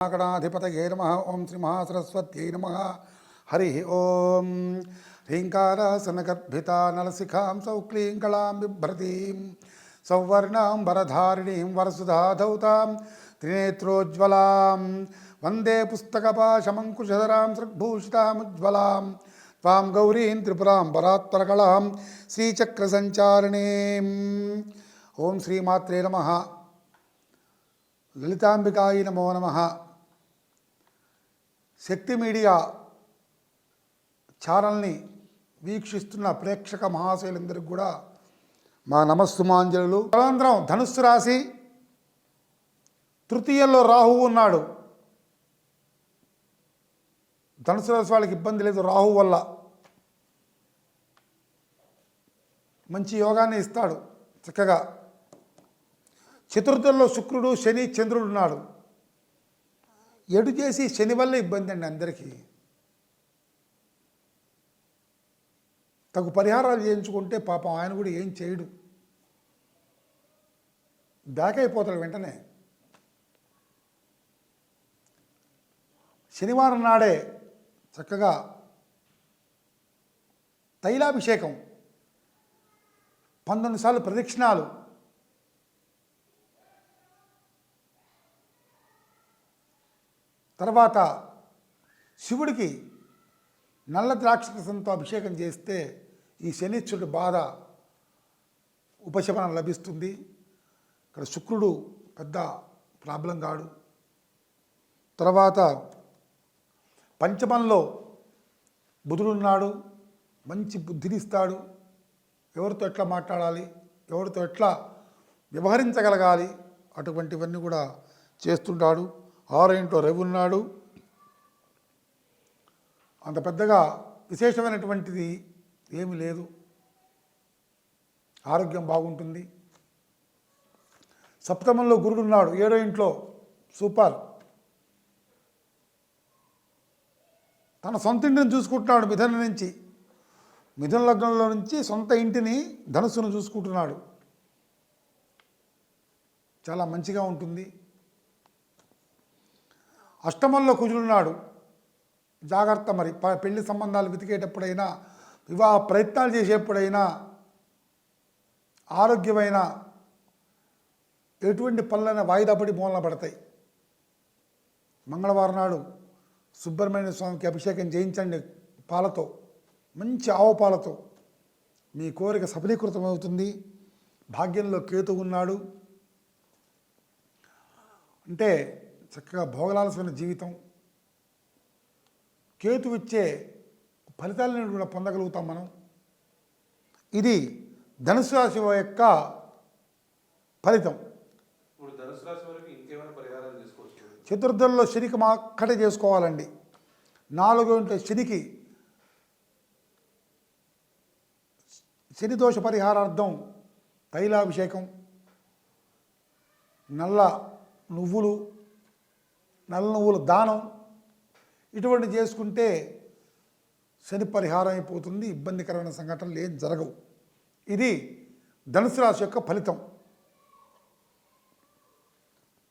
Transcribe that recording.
गणाधिपतये नमः। ओं श्री महासरस्वत्यै नमः। हरि ओं। ह्रीङ्कारासनगर्भिता नलशिखां सौक्लीङ्कलां बिभ्रतीं सौवर्णां वरधारिणीं वरसुधाधौतां त्रिनेत्रोज्ज्वलां वन्दे पुस्तकपाशमङ्कुशधरां सृग्भूषितामुज्ज्वलां त्वां गौरीं त्रिपुरां परात्परकलां श्रीचक्रसञ्चारिणीम्। ओं श्रीमात्रे नमः। లలితాంబికాయ నమో నమః. శక్తి మీడియా ఛానల్ని వీక్షిస్తున్న ప్రేక్షక మహాశయులందరికీ కూడా మా నమస్సుమాంజలు. తదనంతరం ధనుస్సు రాశి, తృతీయంలో రాహువు ఉన్నాడు. ధనుసు రాశి వాళ్ళకి ఇబ్బంది లేదు, రాహువు వల్ల మంచి యోగాన్ని ఇస్తాడు చక్కగా. చతుర్థంలో శుక్రుడు, శని, చంద్రుడు ఉన్నాడు. ఎడు చేసి శని వల్ల ఇబ్బంది అండి అందరికీ. తగు పరిహారాలు చేయించుకుంటే పాపం ఆయన కూడా ఏం చేయడు, బ్యాక్ అయిపోతాడు వెంటనే. శనివారం నాడే చక్కగా తైలాభిషేకం 19 సార్లు ప్రదక్షిణాలు, తర్వాత శివుడికి నల్ల ద్రాక్షరసంతో అభిషేకం చేస్తే ఈ శనిశ్వరుడి బాధ ఉపశమనం లభిస్తుంది. ఇక్కడ శుక్రుడు పెద్ద ప్రాబ్లం కాడు. తర్వాత పంచమంలో బుధుడున్నాడు, మంచి బుద్ధినిస్తాడు. ఎవరితో ఎట్లా మాట్లాడాలి, ఎవరితో ఎట్లా వ్యవహరించగలగాలి అటువంటివన్నీ కూడా చేస్తుంటాడు. 6 ఇంట్లో రవి ఉన్నాడు. అంత పెద్దగా విశేషమైనటువంటిది ఏమీ లేదు, ఆరోగ్యం బాగుంటుంది. సప్తమంలో గురుడు ఉన్నాడు, 7వ ఇంట్లో సూపర్. తన సొంత ఇంటిని చూసుకుంటున్నాడు మిథున నుంచి, మిథున లగ్నంలో నుంచి సొంత ఇంటిని ధనుస్సును చూసుకుంటున్నాడు. చాలా మంచిగా ఉంటుంది. అష్టమంలో కుజుడున్నాడు, జాగ్రత్త. మరి పెళ్లి సంబంధాలు వెతికేటప్పుడైనా, వివాహ ప్రయత్నాలు చేసేప్పుడైనా, ఆరోగ్యమైన ఎటువంటి పనులైనా వాయిదా పడి మూలన పడతాయి. మంగళవారం నాడు సుబ్రహ్మణ్య స్వామికి అభిషేకం చేయించండి పాలతో, మంచి ఆవు పాలతో. మీ కోరిక సఫలీకృతమవుతుంది. భాగ్యంలో కేతు ఉన్నాడు అంటే చక్కగా భోగలాలసమైన జీవితం. కేతు ఇచ్చే ఫలితాలను కూడా పొందగలుగుతాం మనం. ఇది ధనుసు రాశి యొక్క ఫలితం. చతుర్థంలో శనికి మాక్కటే చేసుకోవాలండి. 4వ ఇంట్లో శనికి శని దోష పరిహారార్థం తైలాభిషేకం, నల్ల నువ్వులు దానం ఇటువంటి చేసుకుంటే శని పరిహారం అయిపోతుంది. ఇబ్బందికరమైన సంఘటనలు ఏం జరగవు. ఇది ధనుసు రాశి యొక్క ఫలితం.